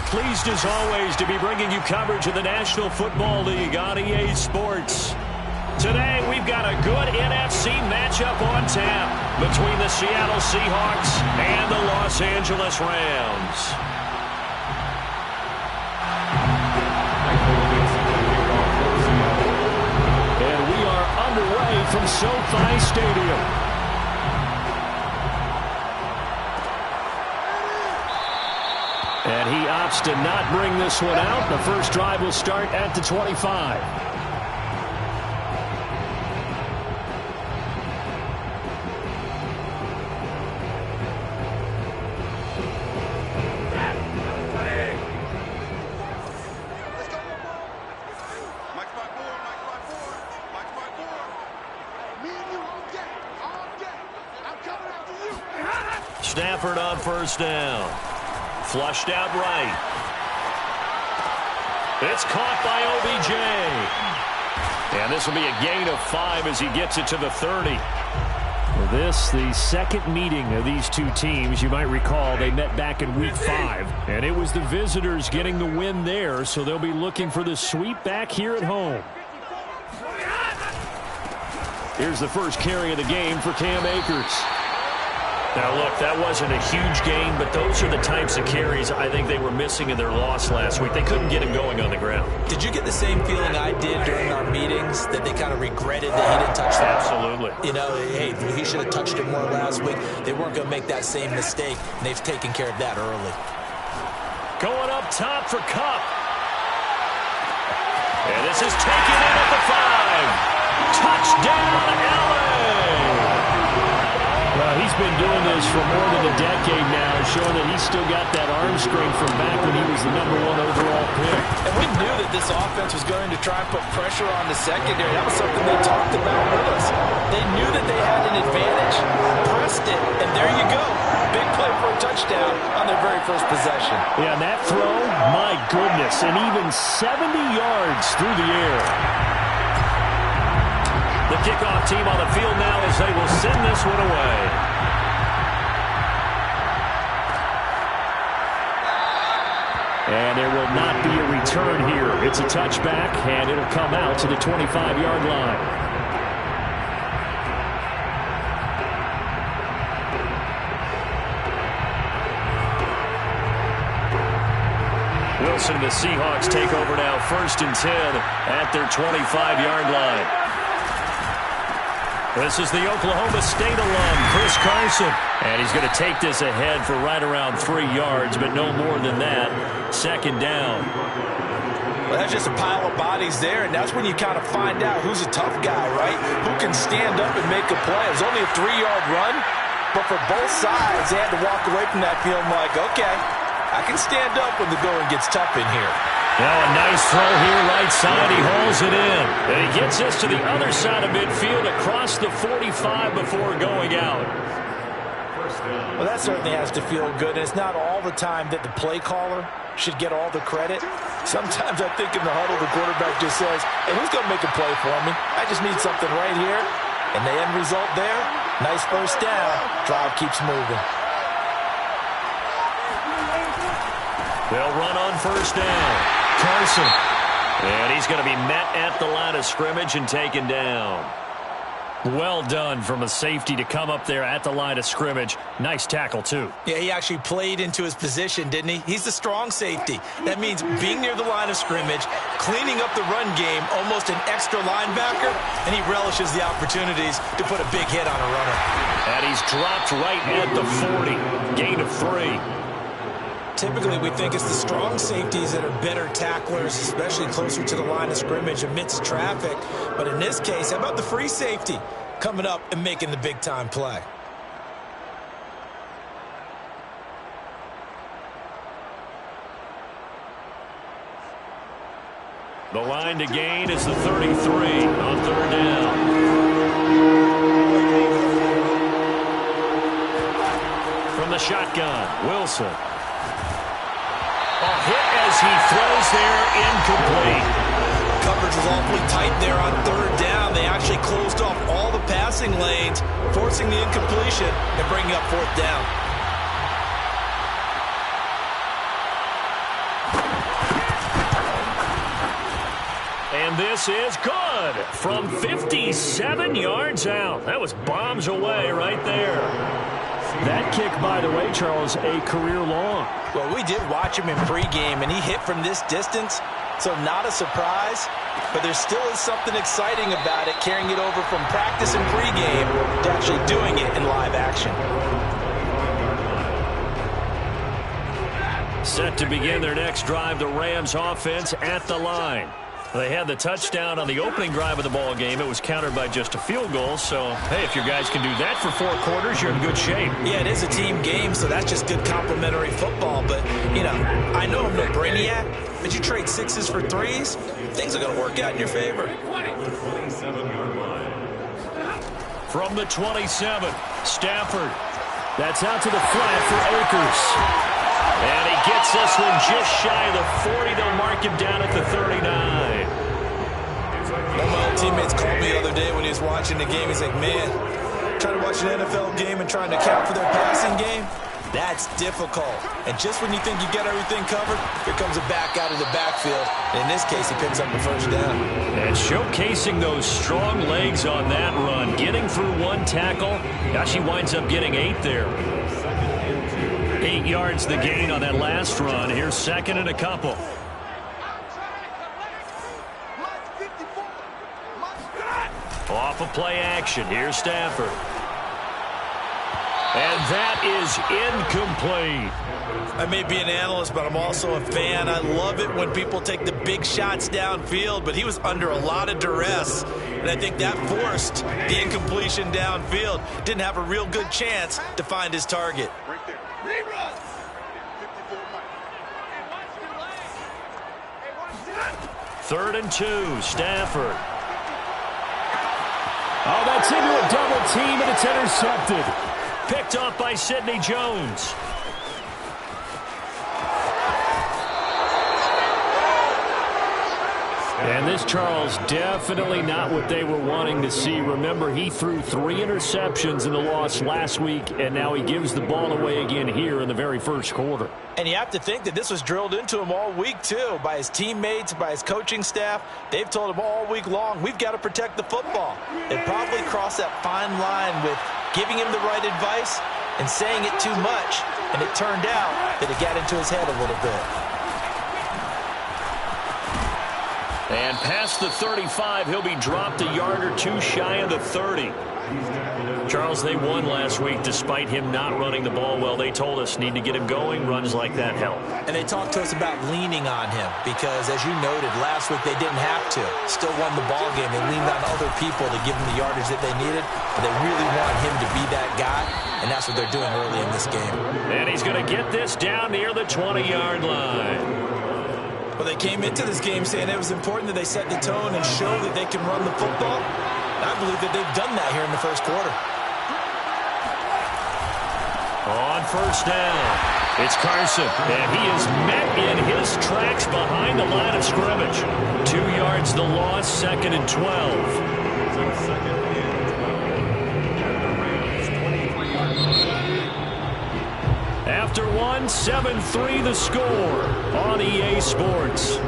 Pleased as always to be bringing you coverage of the National Football League on EA Sports. Today we've got a good NFC matchup on tap between the Seattle Seahawks and the Los Angeles Rams. And we are underway from SoFi Stadium. And he opts to not bring this one out. The first drive will start at the 25. Stafford on first down. Flushed out right. It's caught by OBJ. And this will be a gain of 5 as he gets it to the 30. Well, this, the second meeting of these two teams. You might recall they met back in Week 5. And it was the visitors getting the win there, so they'll be looking for the sweep back here at home. Here's the first carry of the game for Cam Akers. Now, look, that wasn't a huge gain, but those are the types of carries I think they were missing in their loss last week. They couldn't get him going on the ground. Did you get the same feeling I did during our meetings, that they kind of regretted that he didn't touch that? Absolutely. You know, hey, he should have touched it more last week. They weren't going to make that same mistake, and they've taken care of that early. Going up top for Kupp. And this is taken in at the 5. Touchdown, LA! Well, he's been doing this for more than a decade now, showing that he's still got that arm strength from back when he was the #1 overall pick. And we knew that this offense was going to try and put pressure on the secondary. That was something they talked about with us. They knew that they had an advantage, pressed it, and there you go. Big play for a touchdown on their very first possession. Yeah, and that throw, my goodness, and even 70 yards through the air. The kickoff team on the field now as they will send this one away. And there will not be a return here. It's a touchback, and it'll come out to the 25-yard line. Wilson and the Seahawks take over now, 1st and 10 at their 25-yard line. This is the Oklahoma State alum, Chris Carson. And he's going to take this ahead for right around 3 yards, but no more than that. 2nd down. Well, that's just a pile of bodies there, and that's when you kind of find out who's a tough guy, right? Who can stand up and make a play. It was only a 3-yard run, but for both sides, they had to walk away from that field like, okay, I can stand up when the going gets tough in here. Now a nice throw here right side. He hauls it in. And he gets this to the other side of midfield across the 45 before going out. Well, that certainly has to feel good, and it's not all the time that the play caller should get all the credit. Sometimes I think in the huddle, the quarterback just says, hey, who's going to make a play for me? I just need something right here. And the end result there, nice first down. Drive keeps moving. They'll run on first down. Carson. And he's going to be met at the line of scrimmage and taken down. Well done from a safety to come up there at the line of scrimmage. Nice tackle, too. Yeah, he actually played into his position, didn't he? He's the strong safety. That means being near the line of scrimmage, cleaning up the run game, almost an extra linebacker, and he relishes the opportunities to put a big hit on a runner. And he's dropped right at the 40. Gain of 3. Typically, we think it's the strong safeties that are better tacklers, especially closer to the line of scrimmage amidst traffic. But in this case, how about the free safety coming up and making the big-time play? The line to gain is the 33 on third down. From the shotgun, Wilson. A hit as he throws there, incomplete. Coverage was awfully tight there on third down. They actually closed off all the passing lanes, forcing the incompletion and bringing up fourth down. And this is good from 57 yards out. That was bombs away right there. That kick, by the way, Charles, a career long. Well, we did watch him in pregame, and he hit from this distance, so not a surprise. But there still is something exciting about it, carrying it over from practice and pregame to actually doing it in live action. Set to begin their next drive, the Rams offense at the line. They had the touchdown on the opening drive of the ball game. It was countered by just a field goal. So, hey, if your guys can do that for 4 quarters, you're in good shape. Yeah, it is a team game, so that's just good complimentary football. But, you know, I know I'm no brainiac, but you trade 6s for 3s, things are going to work out in your favor. From the 27, Stafford. That's out to the flat for Akers. And he gets this one just shy of the 40. They'll mark him down at the 39. One of my old teammates called me the other day when he was watching the game. He's like, man, trying to watch an NFL game and trying to account for their passing game, that's difficult. And just when you think you get everything covered, here comes a back out of the backfield. And in this case, he picks up the first down. And showcasing those strong legs on that run. Getting through 1 tackle. Gosh, he winds up getting 8 there. 8 yards the gain on that last run. Here's second and a couple. Off of play action. Here's Stafford. And that is incomplete. I may be an analyst, but I'm also a fan. I love it when people take the big shots downfield, but he was under a lot of duress. And I think that forced the incompletion downfield. Didn't have a real good chance to find his target. 3rd and 2, Stafford. Oh, that's into a double team, and it's intercepted. Picked off by Sidney Jones. And this, Charles, definitely not what they were wanting to see. Remember, he threw 3 interceptions in the loss last week, and now he gives the ball away again here in the very first quarter. And you have to think that this was drilled into him all week, too, by his teammates, by his coaching staff. They've told him all week long, we've got to protect the football. They probably crossed that fine line with giving him the right advice and saying it too much. And it turned out that it got into his head a little bit. And past the 35, he'll be dropped a yard or 2 shy of the 30. Charles, they won last week despite him not running the ball well. They told us need to get him going. Runs like that help. And they talked to us about leaning on him because, as you noted, last week they didn't have to. Still won the ball game. They leaned on other people to give them the yardage that they needed. But they really want him to be that guy, and that's what they're doing early in this game. And he's going to get this down near the 20-yard line. Well, they came into this game saying it was important that they set the tone and show that they can run the football. And I believe that they've done that here in the first quarter. On first down, it's Carson, and he is met in his tracks behind the line of scrimmage. 2 yards the loss, 2nd and 12. After one, 7-3 the score on EA Sports.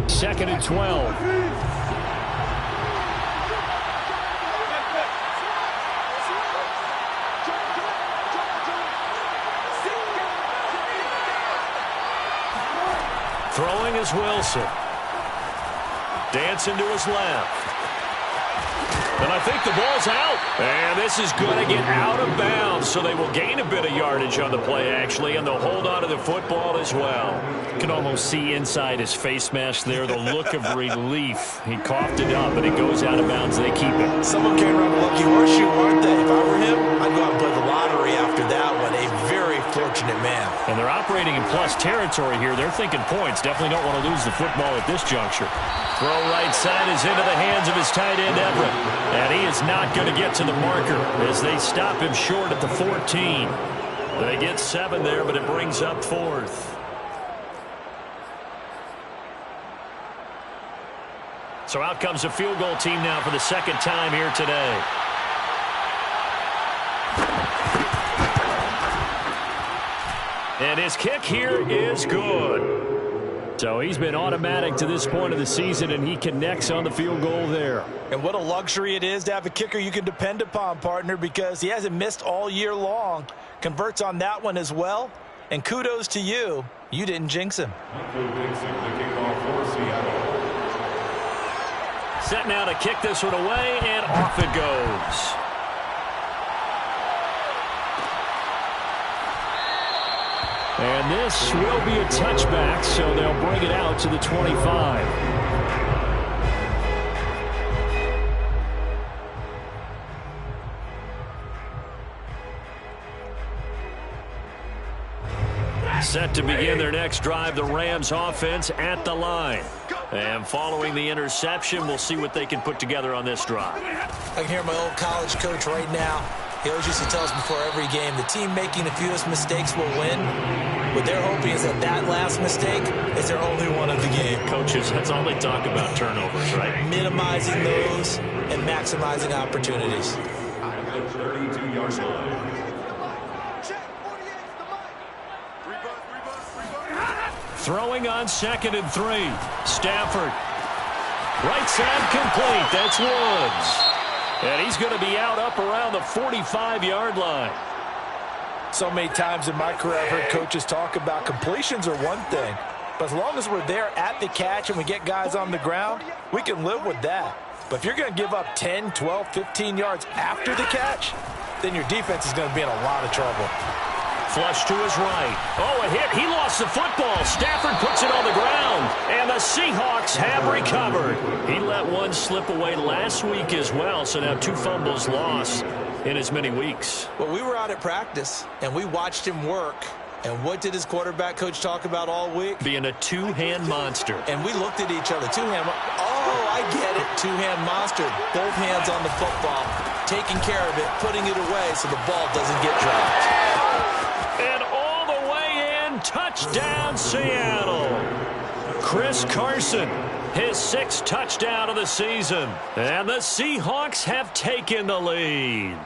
Second and 12. Throwing is Wilson. Dancing to his left. And I think the ball's out. And this is going to get out of bounds, so they will gain a bit of yardage on the play, actually, and they'll hold on to the football as well. You can almost see inside his face mask there the look of relief. He coughed it up, and it goes out of bounds. They keep it. Someone came around a lucky horseshoe, weren't they? If I were him, I'd go out and play the lottery after that one. A very fortunate man. And they're operating in plus territory here. They're thinking points. Definitely don't want to lose the football at this juncture. Throw right side is into the hands of his tight end, Everett. And he is not going to get to the marker as they stop him short at the 14. They get 7 there, but it brings up 4th. So out comes the field goal team now for the 2nd time here today. And his kick here is good. So he's been automatic to this point of the season, and he connects on the field goal there. And what a luxury it is to have a kicker you can depend upon, partner, because he hasn't missed all year long. Converts on that one as well. And kudos to you. You didn't jinx him. Set now to kick this one away, and off it goes. And this will be a touchback, so they'll bring it out to the 25. Set to begin their next drive, the Rams offense at the line. And following the interception, we'll see what they can put together on this drive. I can hear my old college coach right now. He always used to tell us before every game, the team making the fewest mistakes will win. What they're hoping is that that last mistake is their only one of the game. Coaches, that's all they talk about, turnovers, right? Minimizing those and maximizing opportunities. 32-yard line. Throwing on 2nd and 3. Stafford. Right side complete. That's Woods. And he's going to be out up around the 45-yard line. So many times in my career I've heard coaches talk about completions are one thing. But as long as we're there at the catch and we get guys on the ground, we can live with that. But if you're going to give up 10, 12, 15 yards after the catch, then your defense is going to be in a lot of trouble. Flush to his right. Oh, a hit. He lost the football. Stafford puts it on the ground. And the Seahawks have recovered. He let one slip away last week as well, so now 2 fumbles lost in as many weeks. Well, we were out at practice, and we watched him work. And what did his quarterback coach talk about all week? Being a two-hand monster. And we looked at each other. Two-hand. Oh, I get it. Two-hand monster. Both hands on the football. Taking care of it. Putting it away so the ball doesn't get dropped. And all the way in. Touchdown, Seattle. Chris Carson. His 6th touchdown of the season. And the Seahawks have taken the lead.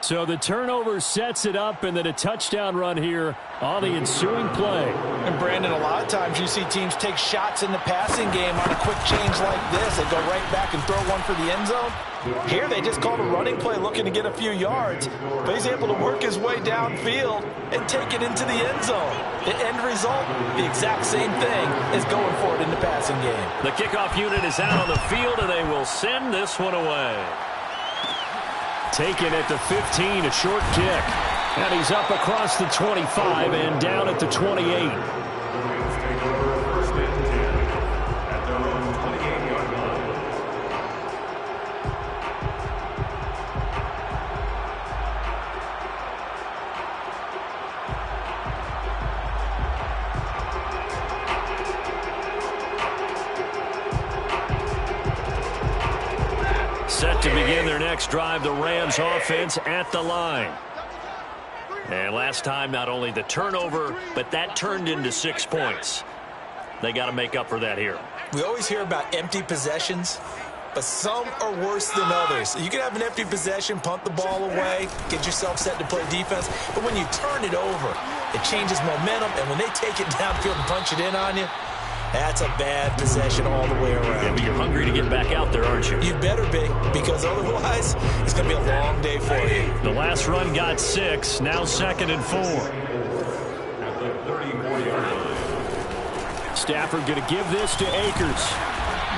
So the turnover sets it up, and then a touchdown run here on the ensuing play. And, Brandon, a lot of times you see teams take shots in the passing game on a quick change like this. They go right back and throw one for the end zone. Here they just called a running play looking to get a few yards. But he's able to work his way downfield and take it into the end zone. The end result, the exact same thing as going for it in the passing game. The kickoff unit is out on the field, and they will send this one away. Taken at the 15, a short kick. And he's up across the 25 and down at the 28. next drive, the Rams offense at the line. And last time, not only the turnover, but that turned into 6 points. They got to make up for that here. We always hear about empty possessions, but some are worse than others. You can have an empty possession, punt the ball away, get yourself set to play defense, but when you turn it over, it changes momentum, and when they take it downfield and punch it in on you, that's a bad possession all the way around. Yeah, but you're hungry to get back out there, aren't you? You better be, because otherwise, it's going to be a long day for you. The last run got 6, now 2nd and 4. At the 34-yard line. Stafford going to give this to Akers.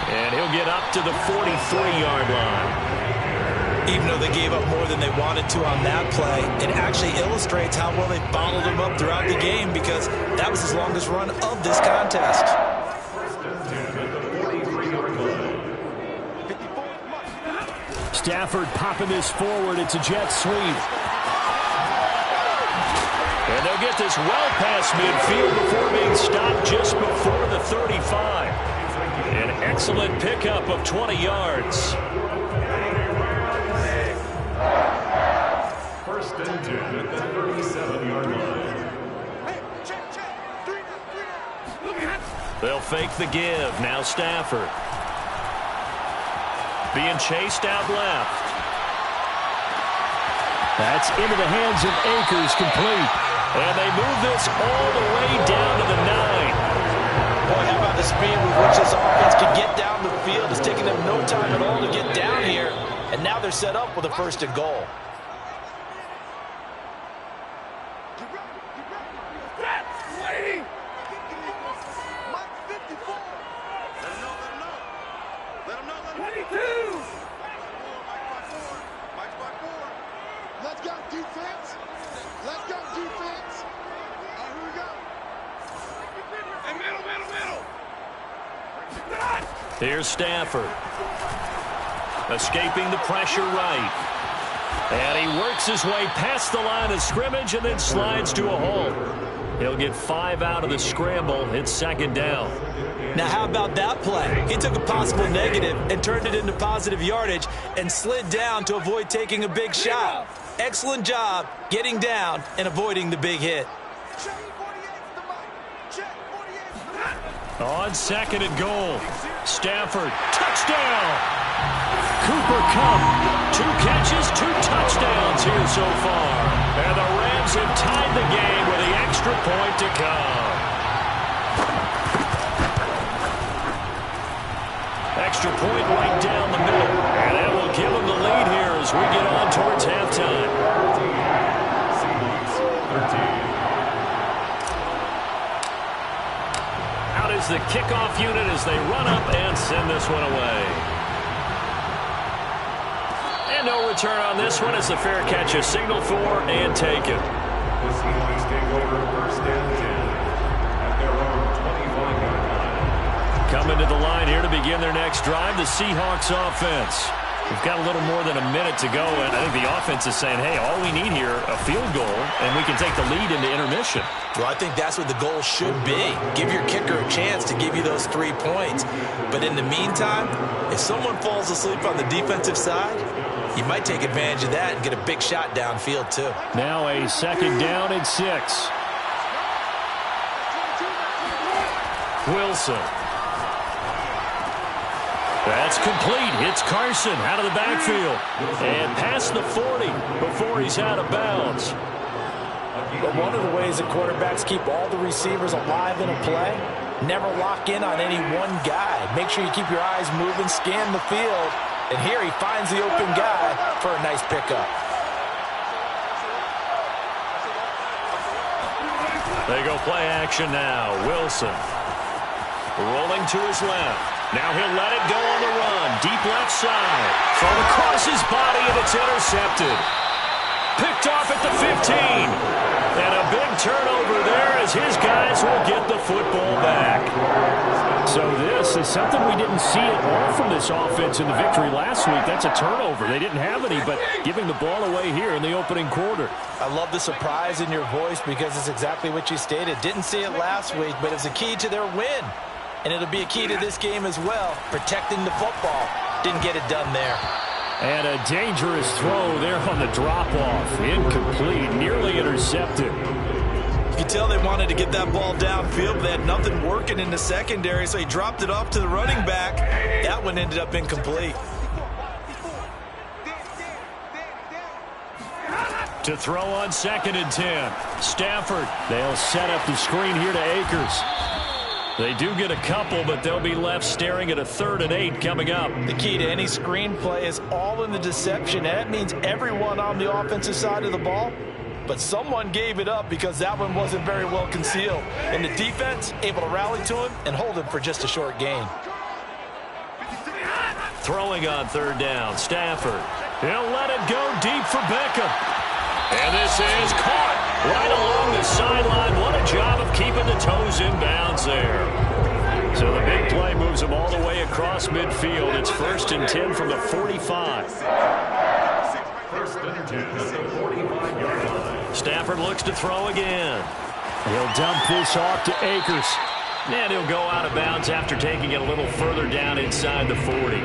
And he'll get up to the 43-yard line. Even though they gave up more than they wanted to on that play, it actually illustrates how well they bottled him up throughout the game, because that was his longest run of this contest. Stafford popping this forward. It's a jet sweep. And they'll get this well past midfield before being stopped just before the 35. An excellent pickup of 20 yards. First and 10 at the 37-yard line. They'll fake the give. Now Stafford. Being chased out left. That's into the hands of Akers, complete. And they move this all the way down to the 9. Boy, how about the speed with which this offense can get down the field? It's taking them no time at all to get down here. And now they're set up with a 1st and goal. Here's Stafford. Escaping the pressure right. And he works his way past the line of scrimmage and then slides to a halt. He'll get 5 out of the scramble. It's 2nd down. Now, how about that play? He took a possible negative and turned it into positive yardage and slid down to avoid taking a big shot. Excellent job getting down and avoiding the big hit. On 2nd and goal. Stafford, touchdown! Cooper Kupp, 2 catches, 2 touchdowns here so far. And the Rams have tied the game with the extra point to come. Extra point right down the middle. And that will give them the lead here as we get on towards halftime. 13. Is the kickoff unit as they run up and send this one away. And no return on this one as the fair catch is signaled for and taken. The Seahawks take over 1st and 10 at their own 25-yard line. Coming to the line here to begin their next drive, the Seahawks offense. We've got a little more than a minute to go, and I think the offense is saying, hey, all we need here, a field goal, and we can take the lead into intermission. Well, I think that's what the goal should be. Give your kicker a chance to give you those 3 points. But in the meantime, if someone falls asleep on the defensive side, you might take advantage of that and get a big shot downfield, too. Now a 2nd down and 6. Wilson. That's complete. It's Carson out of the backfield. And past the 40 before he's out of bounds. But one of the ways that quarterbacks keep all the receivers alive in a play, never lock in on any one guy. Make sure you keep your eyes moving, scan the field. And here he finds the open guy for a nice pickup. They go play action now. Wilson rolling to his left. Now he'll let it go on the run. Deep left side. Thrown across his body, and it's intercepted. Picked off at the 15. And a big turnover there as his guys will get the football back. So this is something we didn't see at all from this offense in the victory last week. That's a turnover. They didn't have any, but giving the ball away here in the opening quarter. I love the surprise in your voice because it's exactly what you stated. Didn't see it last week, but it was a key to their win. And it'll be a key to this game as well, protecting the football. Didn't get it done there. And a dangerous throw there on the drop-off. Incomplete, nearly intercepted. You can tell they wanted to get that ball downfield, but they had nothing working in the secondary, so he dropped it off to the running back. That one ended up incomplete. To throw on 2nd and 10. Stafford. They'll set up the screen here to Akers. They do get a couple, but they'll be left staring at a 3rd and 8 coming up. The key to any screen play is all in the deception. And that means everyone on the offensive side of the ball. But someone gave it up because that one wasn't very well concealed. And the defense able to rally to him and hold him for just a short gain. Throwing on 3rd down. Stafford. He'll let it go deep for Beckham. And this is caught right along the sideline. What a job of keeping the toes in bounds there. So the big play moves them all the way across midfield. It's 1st and 10 from the 45. 1st and 10 at the 45-yard line. Stafford looks to throw again. He'll dump this off to Akers. And he'll go out of bounds after taking it a little further down inside the 40.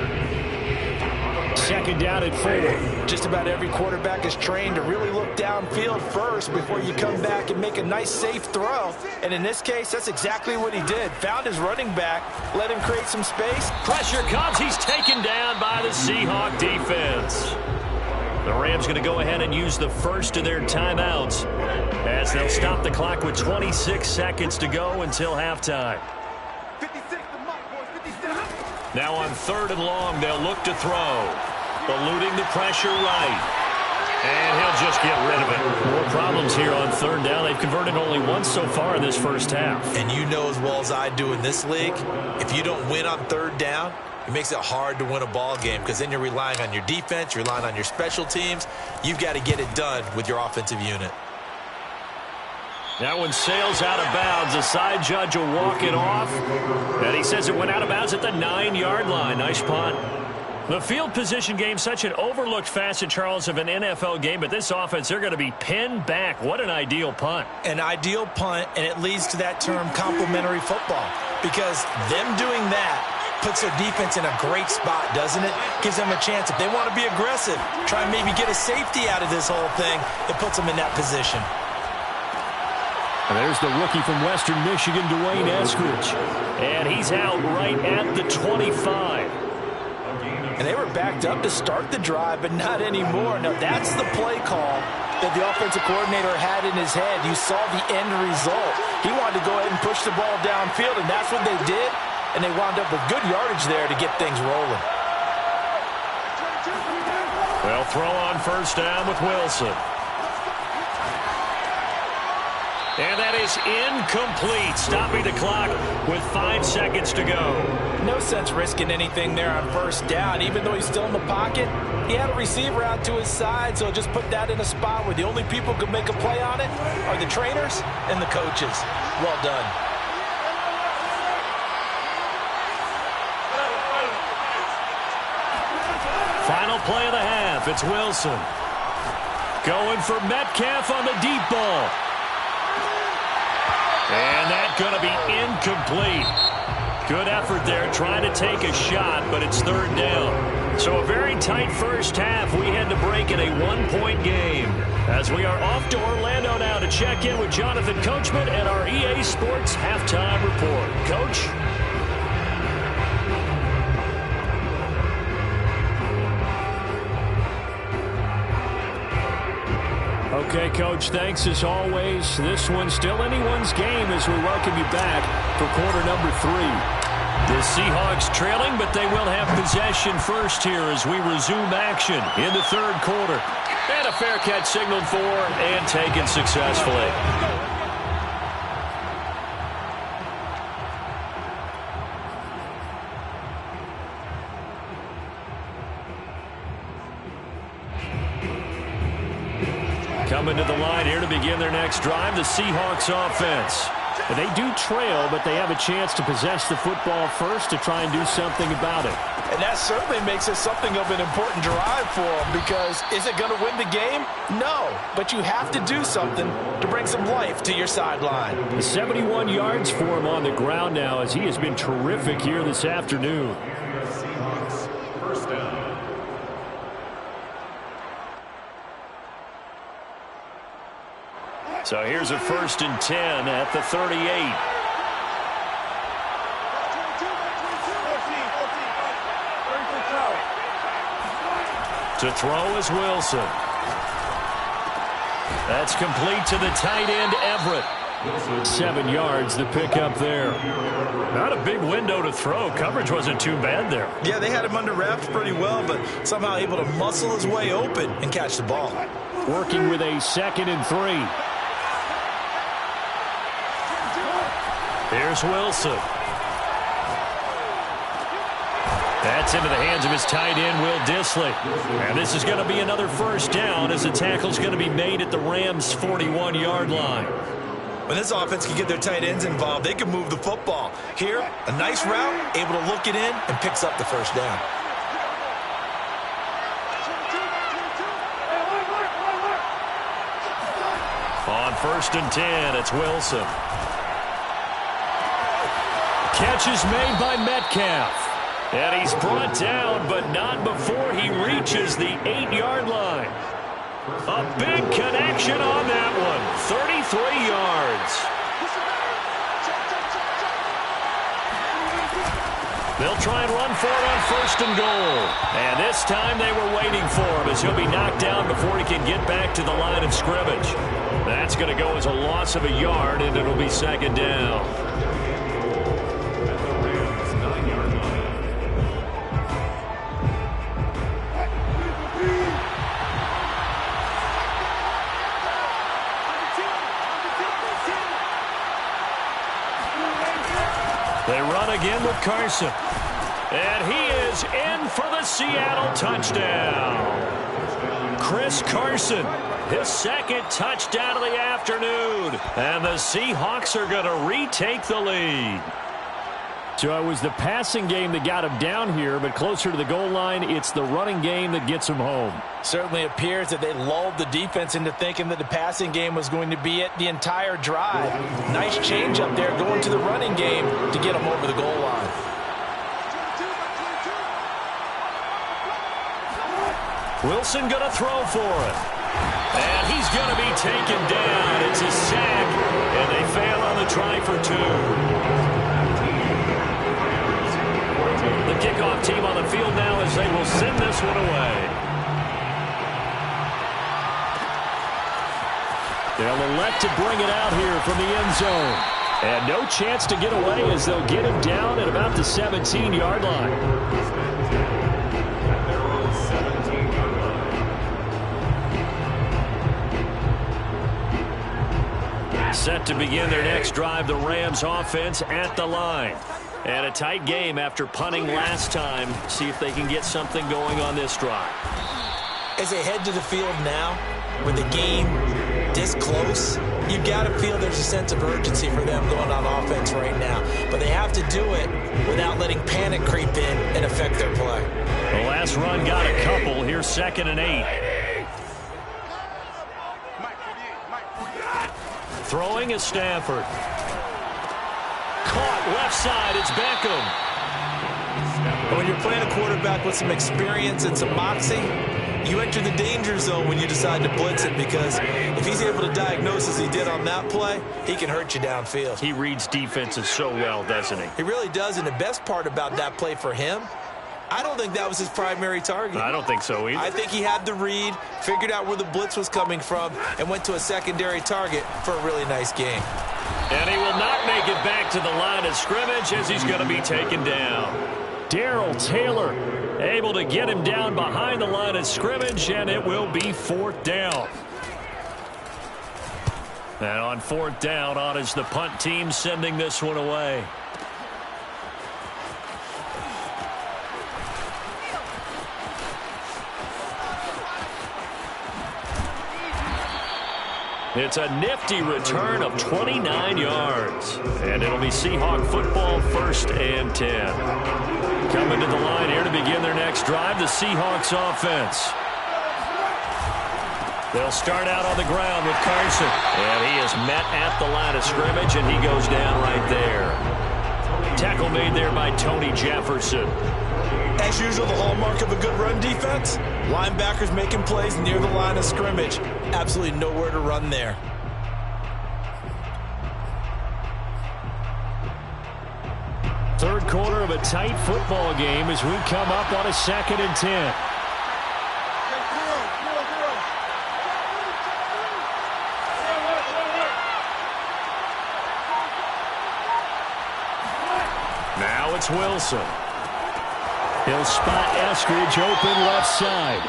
2nd down at 4. Just about every quarterback is trained to really look downfield first before you come back and make a nice, safe throw. And in this case, that's exactly what he did. Found his running back, let him create some space. Pressure comes. He's taken down by the Seahawk defense. The Rams going to go ahead and use the first of their timeouts as they'll stop the clock with 26 seconds to go until halftime. Now on 3rd and long, they'll look to throw. Eluding the pressure right. And he'll just get rid of it. More problems here on 3rd down. They've converted only once so far in this first half. And you know as well as I do in this league, if you don't win on 3rd down, it makes it hard to win a ball game because then you're relying on your defense, you're relying on your special teams. You've got to get it done with your offensive unit. That one sails out of bounds. The side judge will walk it off. And he says it went out of bounds at the 9-yard line. Nice punt. The field position game, such an overlooked facet, Charles, of an NFL game. But this offense, they're going to be pinned back. What an ideal punt. An ideal punt, and it leads to that term complementary football. Because them doing that puts their defense in a great spot, doesn't it? Gives them a chance. If they want to be aggressive, try and maybe get a safety out of this whole thing, it puts them in that position. And there's the rookie from Western Michigan, Dwayne Eskridge. And he's out right at the 25. And they were backed up to start the drive, but not anymore. Now, that's the play call that the offensive coordinator had in his head. You saw the end result. He wanted to go ahead and push the ball downfield, and that's what they did. And they wound up with good yardage there to get things rolling. Well, throw on 1st down with Wilson. And that is incomplete, stopping the clock with 5 seconds to go. No sense risking anything there on 1st down. Even though he's still in the pocket, he had a receiver out to his side, so just put that in a spot where the only people who can make a play on it are the trainers and the coaches. Well done. Final play of the half. It's Wilson. Going for Metcalf on the deep ball. And that's going to be incomplete. Good effort there trying to take a shot, but it's 3rd down. So a very tight first half. We had to break in a 1-point game. As we are off to Orlando now to check in with Jonathan Coachman and our EA Sports Halftime Report. Coach? Okay, Coach, thanks as always. This one's still anyone's game as we welcome you back for quarter number 3. The Seahawks trailing, but they will have possession first here as we resume action in the 3rd quarter. And a fair catch signaled for and taken successfully. Coming to the line here to begin their next drive, the Seahawks offense. And they do trail, but they have a chance to possess the football first to try and do something about it. And that certainly makes it something of an important drive for them, because is it going to win the game? No, but you have to do something to bring some life to your sideline. 71 yards for him on the ground now as he has been terrific here this afternoon. Seahawks 1st down. So here's a 1st and 10 at the 38. To throw is Wilson. That's complete to the tight end, Everett. 7 yards the pick up there. Not a big window to throw. Coverage wasn't too bad there. Yeah, they had him under wraps pretty well, but somehow able to muscle his way open and catch the ball. Working with a 2nd and 3. Here's Wilson. That's into the hands of his tight end, Will Dissly. And this is going to be another 1st down as the tackle's going to be made at the Rams' 41-yard line. When this offense can get their tight ends involved, they can move the football. Here, a nice route, able to look it in, and picks up the 1st down. On 1st and 10, it's Wilson. Catch is made by Metcalf. And he's brought down, but not before he reaches the 8-yard line. A big connection on that one. 33 yards. They'll try and run for it on 1st and goal. And this time they were waiting for him as he'll be knocked down before he can get back to the line of scrimmage. That's going to go as a loss of a yard, and it'll be 2nd down. They run again with Carson. And he is in for the Seattle touchdown. Chris Carson, his 2nd touchdown of the afternoon. And the Seahawks are going to retake the lead. So it was the passing game that got him down here, but closer to the goal line, it's the running game that gets him home. Certainly appears that they lulled the defense into thinking that the passing game was going to be it the entire drive. Nice change up there going to the running game to get them over the goal line. Wilson going to throw for it. And he's going to be taken down. It's a sack, and they fail on the try for 2. The kickoff team on the field now as they will send this one away. They'll elect to bring it out here from the end zone. And no chance to get away as they'll get him down at about the 17-yard line. Set to begin their next drive, the Rams offense at the line. And a tight game after punting last time. See if they can get something going on this drive. As they head to the field now, with the game this close, you've got to feel there's a sense of urgency for them going on offense right now. But they have to do it without letting panic creep in and affect their play. The last run got a couple. Here's 2nd and 8. Throwing is Stafford. Caught left side, it's Beckham. When you're playing a quarterback with some experience and some moxie, you enter the danger zone when you decide to blitz it, because if he's able to diagnose as he did on that play, he can hurt you downfield. He reads defenses so well, doesn't he? He really does, and the best part about that play for him, I don't think that was his primary target. I don't think so either. I think he had the read, figured out where the blitz was coming from, and went to a secondary target for a really nice game. And he will not make it back to the line of scrimmage as he's going to be taken down. Darrell Taylor able to get him down behind the line of scrimmage, and it will be 4th down. And on 4th down, on is the punt team sending this one away. It's a nifty return of 29 yards. And it'll be Seahawk football, 1st and 10. Coming to the line here to begin their next drive, the Seahawks offense. They'll start out on the ground with Carson. And he is met at the line of scrimmage, and he goes down right there. Tackle made there by Tony Jefferson. As usual, the hallmark of a good run defense, linebackers making plays near the line of scrimmage. Absolutely nowhere to run there. third quarter of a tight football game as we come up on a 2nd and 10. Now it's Wilson. He'll spot Eskridge open left side.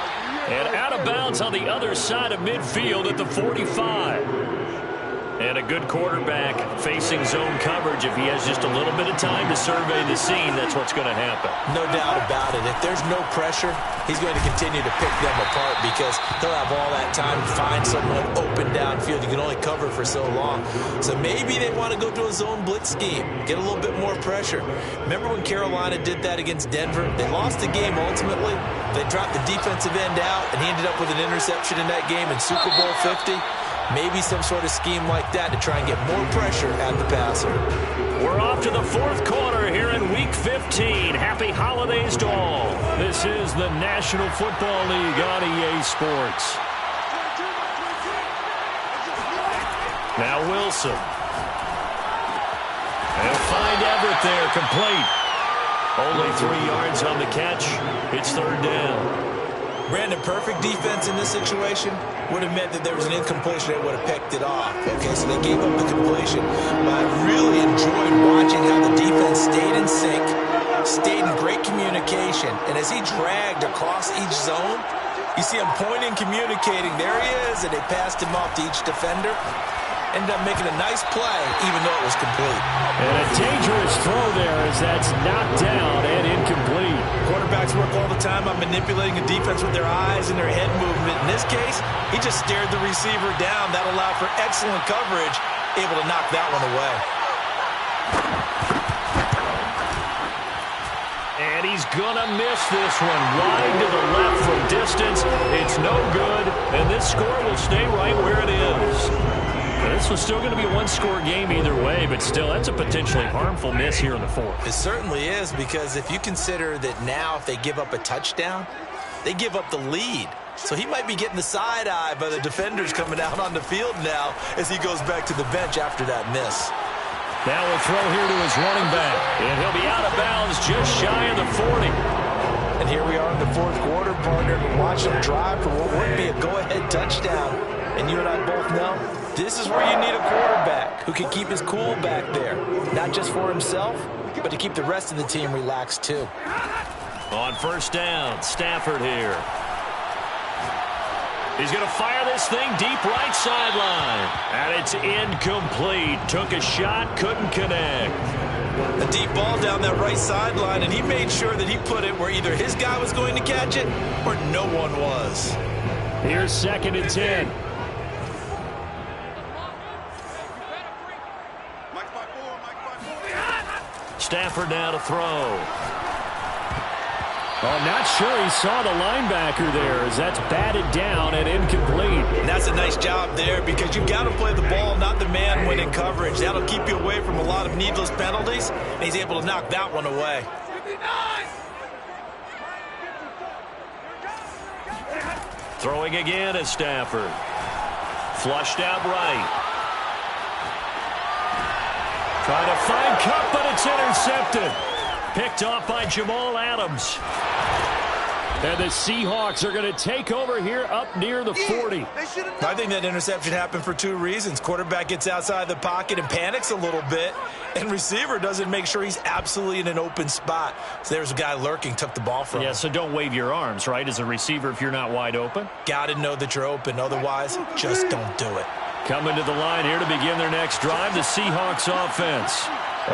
And out of bounds on the other side of midfield at the 45. And a good quarterback facing zone coverage. If he has just a little bit of time to survey the scene, that's what's going to happen. No doubt about it. If there's no pressure, he's going to continue to pick them apart because he'll have all that time to find someone open downfield. You can only cover for so long. So maybe they want to go to a zone blitz scheme, get a little bit more pressure. Remember when Carolina did that against Denver? They lost the game ultimately. They dropped the defensive end out, and he ended up with an interception in that game in Super Bowl 50. Maybe some sort of scheme like that to try and get more pressure at the passer. We're off to the 4th quarter here in Week 15. Happy holidays to all. This is the National Football League on EA Sports. Now Wilson. They'll find Everett there, complete. Only 3 yards on the catch. It's 3rd down. Brandon, perfect defense in this situation would have meant that there was an incompletion. They would have picked it off. Okay, so they gave up the completion. But I really enjoyed watching how the defense stayed in sync, stayed in great communication. And as he dragged across each zone, you see him pointing, communicating. There he is, and they passed him off to each defender. Ended up making a nice play, even though it was complete. And a dangerous throw there as that's knocked down and incomplete. Quarterbacks work all the time on manipulating a defense with their eyes and their head movement. In this case, he just stared the receiver down. That allowed for excellent coverage, able to knock that one away. And he's going to miss this one wide to the left from distance. It's no good, and this score will stay right where it is. This was still going to be a 1-score game either way, but still, that's a potentially harmful miss here in the 4th. It certainly is, because if you consider that now if they give up a touchdown, they give up the lead. So he might be getting the side eye by the defenders coming out on the field now as he goes back to the bench after that miss. Now we'll throw here to his running back, and he'll be out of bounds just shy of the 40. And here we are in the 4th quarter, partner, to watch him drive for what would be a go-ahead touchdown. And you and I both know this is where you need a quarterback who can keep his cool back there, not just for himself, but to keep the rest of the team relaxed too. On 1st down, Stafford here. He's going to fire this thing deep right sideline. And it's incomplete. Took a shot, couldn't connect. A deep ball down that right sideline, and he made sure that he put it where either his guy was going to catch it or no one was. Here's 2nd and 10. Stafford now to throw. Oh, not sure he saw the linebacker there as that's batted down and incomplete. And that's a nice job there because you've got to play the ball, not the man when in coverage. That'll keep you away from a lot of needless penalties, and he's able to knock that one away. Throwing again is Stafford. Flushed out right. Trying to find Kupp, but it's intercepted. Picked off by Jamal Adams. And the Seahawks are going to take over here up near the 40. I think that interception happened for 2 reasons. Quarterback gets outside the pocket and panics a little bit, and receiver doesn't make sure he's absolutely in an open spot. So there's a guy lurking, took the ball from him. Yeah, so don't wave your arms, right, as a receiver if you're not wide open. Got to know that you're open. Otherwise, just don't do it. Coming to the line here to begin their next drive, the Seahawks offense.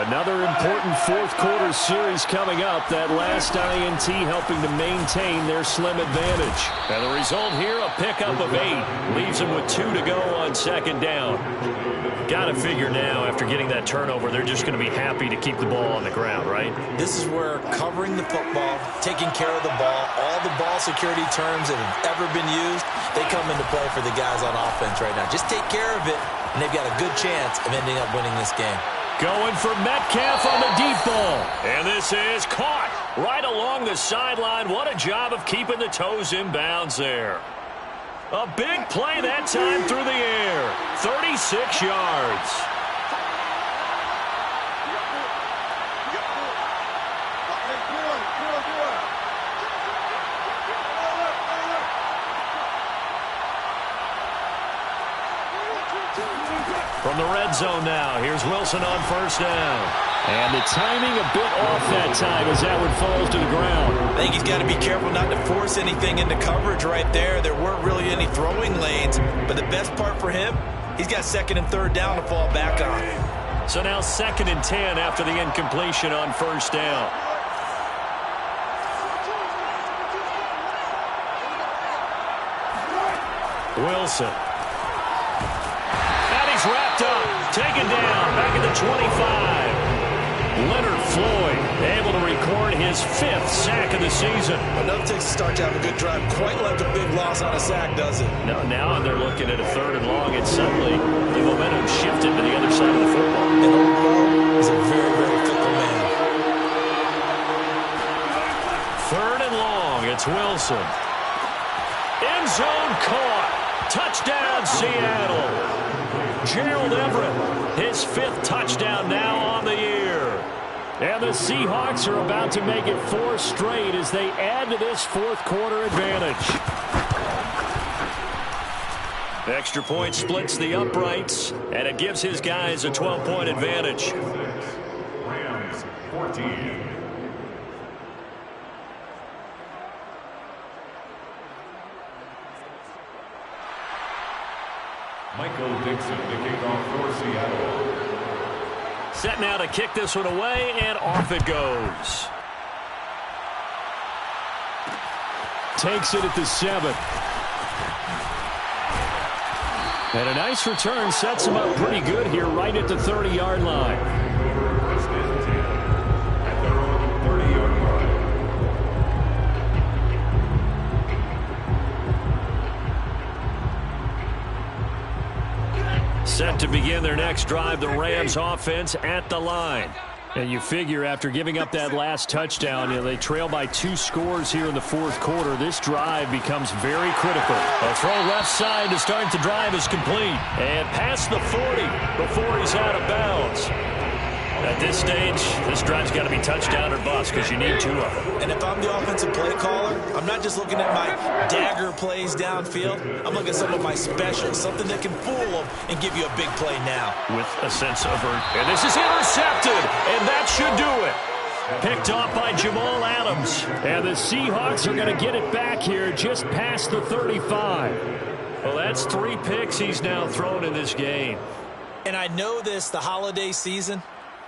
Another important 4th quarter series coming up. That last INT helping to maintain their slim advantage. And the result here, a pickup of 8. Leaves them with 2 to go on 2nd down. Got to figure now, after getting that turnover, they're just going to be happy to keep the ball on the ground, right? This is where covering the football, taking care of the ball, all the ball security terms that have ever been used, they come into play for the guys on offense right now. Just take care of it, and they've got a good chance of ending up winning this game. Going for Metcalf on the deep ball. And this is caught right along the sideline. What a job of keeping the toes in bounds there. A big play that time through the air. 36 yards. From the red zone now, here's Wilson on first down. And the timing a bit off that time as that one falls to the ground. I think he's got to be careful not to force anything into coverage right there. There weren't really any throwing lanes, but the best part for him, he's got second and third down to fall back on. So now 2nd and 10 after the incompletion on first down. Wilson. And he's wrapped up. Taken down. Back at the 25. Leonard Floyd able to record his 5th sack of the season. Enough takes to start to have a good drive. Quite like a big loss on a sack, does it? No, now they're looking at a 3rd and long, and suddenly the momentum shifted to the other side of the football. And Old Bo is a very, very fickle man. 3rd and long. It's Wilson. End zone caught. Touchdown, Seattle. Gerald Everett, his 5th touchdown now on the year. And the Seahawks are about to make it 4 straight as they add to this 4th quarter advantage. Extra point splits the uprights, and it gives his guys a 12-point advantage. Rams 14. Michael Dixon, the kickoff for Seattle. Set now to kick this one away, and off it goes. Takes it at the 7. And a nice return sets him up pretty good here right at the 30-yard line. First and 10 at their own 30-yard line. Set to begin their next drive, the Rams offense at the line. And you figure after giving up that last touchdown, they trail by 2 scores here in the 4th quarter. This drive becomes very critical. A throw left side to start the drive is complete. And past the 40 before he's out of bounds. At this stage, this drive's got to be touchdown or bust because you need 2 of them. And if I'm the offensive play caller, I'm not just looking at my dagger plays downfield. I'm looking at some of my specials, something that can fool them and give you a big play now. With a sense of and this is intercepted, and that should do it. Picked off by Jamal Adams. And the Seahawks are going to get it back here just past the 35. Well, that's 3 picks he's now thrown in this game. And I know this, the holiday season,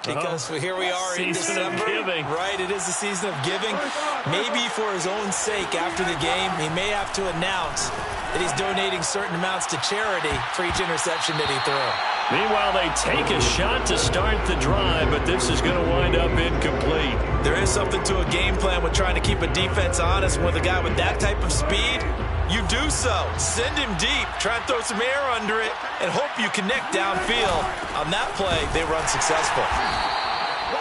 because here we are in December. Of giving. Right, it is the season of giving. Maybe for his own sake after the game, he may have to announce that he's donating certain amounts to charity for each interception that he throws. Meanwhile, they take a shot to start the drive, but this is going to wind up incomplete. There is something to a game plan with trying to keep a defense honest. With a guy with that type of speed, you do so. Send him deep. Try and throw some air under it and hope you connect downfield. On that play, they were unsuccessful.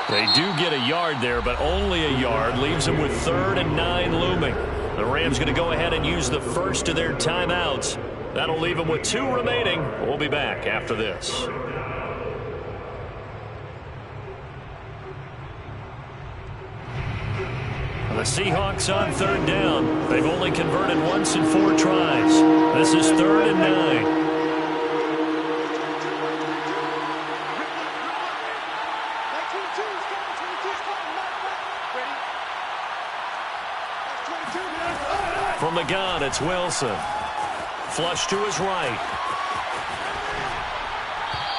They do get a yard there, but only a yard. Leaves them with 3rd and 9 looming. The Rams going to go ahead and use the first of their timeouts. That'll leave them with 2 remaining. We'll be back after this. The Seahawks on 3rd down. They've only converted once in 4 tries. This is 3rd and 9. From the gun, it's Wilson. Flush to his right.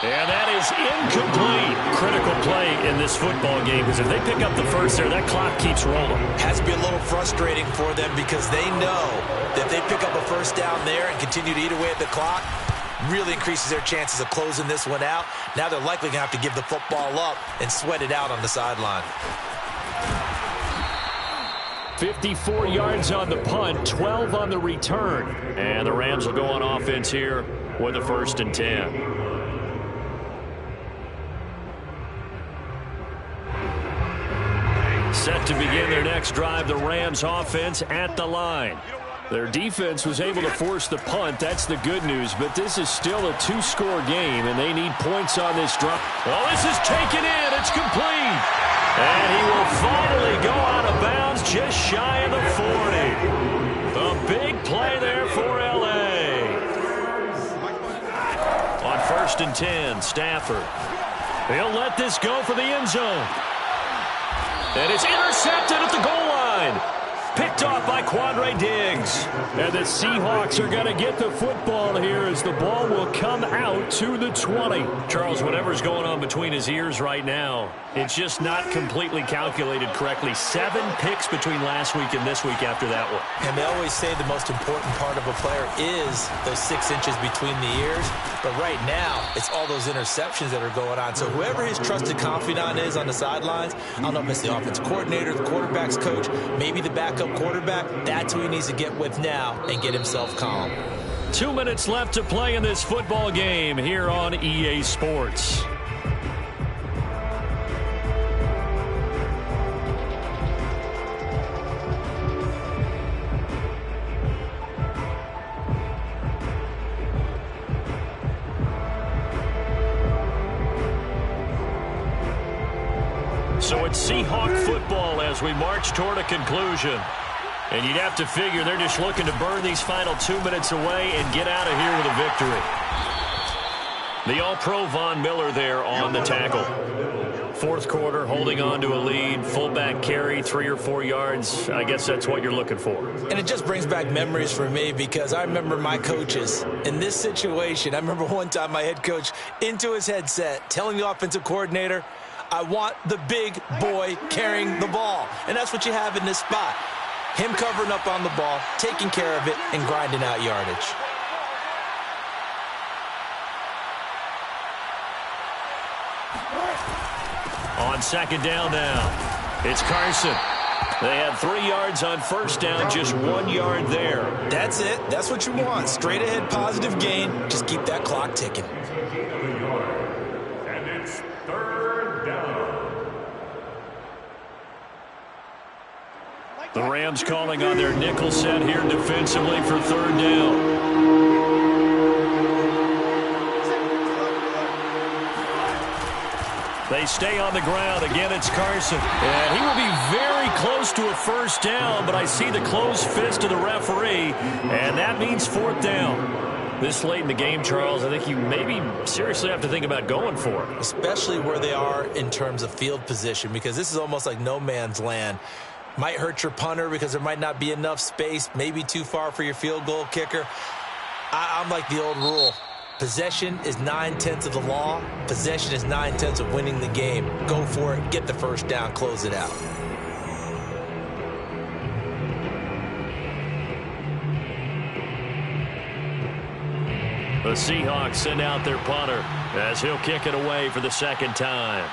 And that is incomplete. Critical play in this football game, because if they pick up the first there, that clock keeps rolling. Has to be a little frustrating for them because they know that if they pick up a first down there and continue to eat away at the clock, really increases their chances of closing this one out. Now they're likely going to have to give the football up and sweat it out on the sideline. 54 yards on the punt, 12 on the return. And the Rams will go on offense here with a 1st and 10. Set to begin their next drive, the Rams offense at the line. Their defense was able to force the punt. That's the good news, but this is still a 2-score game, and they need points on this drive. Well, this is taken in. It's complete. And he will finally go out of bounds just shy of the 40. A big play there for L.A. On 1st first and 10. Stafford. He'll let this go for the end zone. And it's intercepted at the goal line. Picked off by Quandre Diggs. And the Seahawks are going to get the football here as the ball will come out to the 20. Charles, whatever's going on between his ears right now, it's just not completely calculated correctly. 7 picks between last week and this week after that one. And they always say the most important part of a player is those 6 inches between the ears. But right now, it's all those interceptions that are going on. So whoever his trusted confidant is on the sidelines, I don't know if it's the offense coordinator, the quarterback's coach, maybe the backup quarterback, that's who he needs to get with now and get himself calm. 2 minutes left to play in this football game here on EA Sports. So it's Seahawk football as we march toward a conclusion. And you'd have to figure they're just looking to burn these final 2 minutes away and get out of here with a victory. The All-Pro Von Miller there on the tackle. Fourth quarter, holding on to a lead, fullback carry, 3 or 4 yards. I guess that's what you're looking for. And it just brings back memories for me because I remember my coaches in this situation. I remember one time my head coach into his headset telling the offensive coordinator, I want the big boy carrying the ball. And that's what you have in this spot. Him covering up on the ball, taking care of it, and grinding out yardage. On second down now, it's Carson. They had 3 yards on first down, just 1 yard there. That's it. That's what you want. Straight ahead, positive gain. Just keep that clock ticking. And it's third down. The Rams calling on their nickel set here defensively for third down. They stay on the ground. Again, it's Carson. And he will be very close to a first down, but I see the closed fist of the referee, and that means fourth down. This late in the game, Charles, I think you maybe seriously have to think about going for it. Especially where they are in terms of field position, because this is almost like no man's land. Might hurt your punter because there might not be enough space, maybe too far for your field goal kicker. I'm like the old rule. Possession is 9/10 of the law. Possession is 9/10 of winning the game. Go for it. Get the first down. Close it out. The Seahawks send out their punter as he'll kick it away for the second time.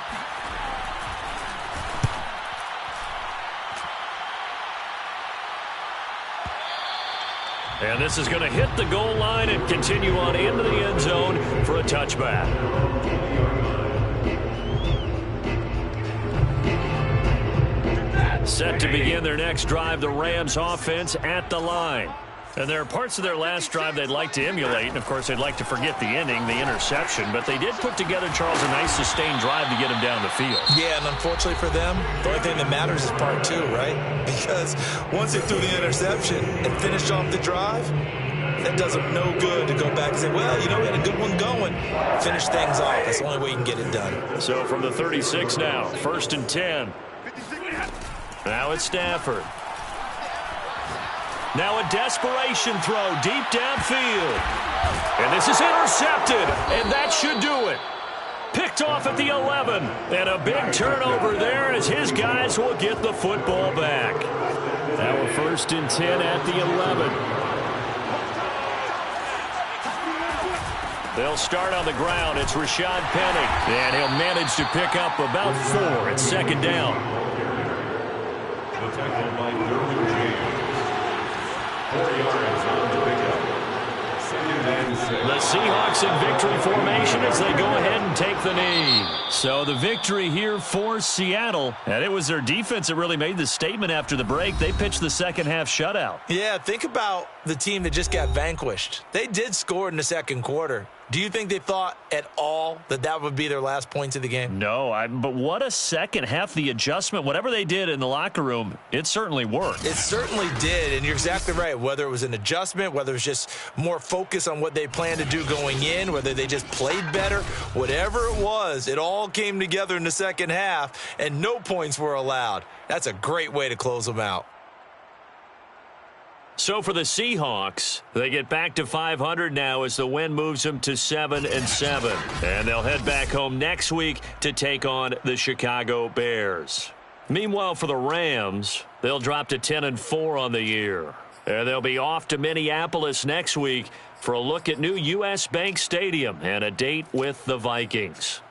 And this is going to hit the goal line and continue on into the end zone for a touchback. Set to begin their next drive, the Rams offense at the line. And there are parts of their last drive they'd like to emulate. And, of course, they'd like to forget the ending, the interception. But they did put together, Charles, a nice sustained drive to get him down the field. Yeah, and unfortunately for them, the only thing that matters is part 2, right? Because once they threw the interception and finished off the drive, that does them no good to go back and say, well, you know, we had a good one going. Finish things off. That's the only way you can get it done. So from the 36 now, first and 10. Now it's Stafford. Now a desperation throw deep downfield. And this is intercepted, and that should do it. Picked off at the 11. And a big turnover there as his guys will get the football back. Now a first and 10 at the 11. They'll start on the ground. It's Rashad Penny. And he'll manage to pick up about 4 at second down. The tackle by Derwin James. 4 yards on to pick up. Second and 6. The Seahawks in victory formation as they go ahead and take the knee. So the victory here for Seattle. And it was their defense that really made the statement after the break. They pitched the second half shutout. Yeah, think about the team that just got vanquished. They did score in the second quarter. Do you think they thought at all that that would be their last points of the game? No, but what a second half. The adjustment, whatever they did in the locker room, it certainly worked. It certainly did, and you're exactly right. Whether it was an adjustment, whether it was just more focus on what they planned to do going in, whether they just played better, whatever it was, it all came together in the second half, and no points were allowed. That's a great way to close them out. So for the Seahawks, they get back to 500 now as the win moves them to 7-7. And they'll head back home next week to take on the Chicago Bears. Meanwhile, for the Rams, they'll drop to 10-4 on the year. And they'll be off to Minneapolis next week for a look at new U.S. Bank Stadium and a date with the Vikings.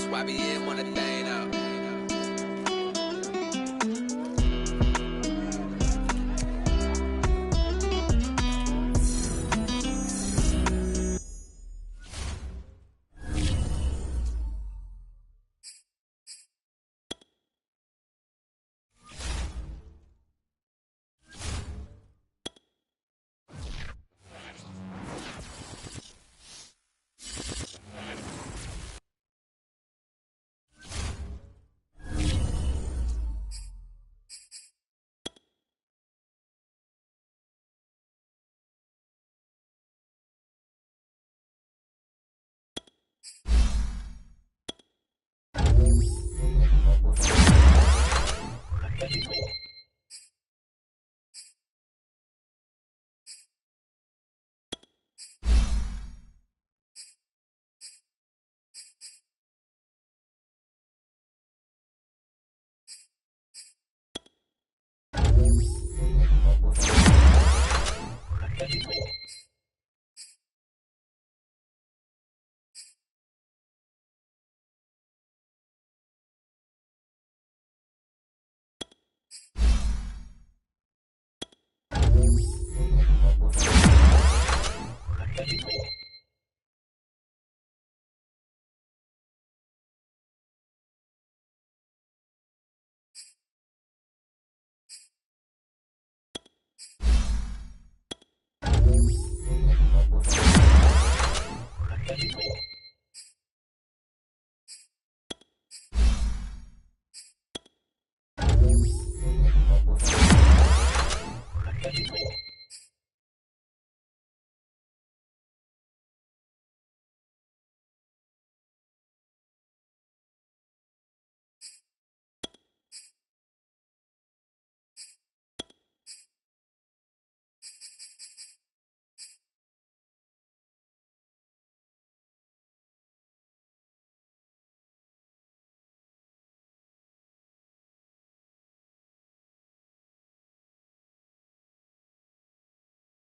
YBN want a thing up.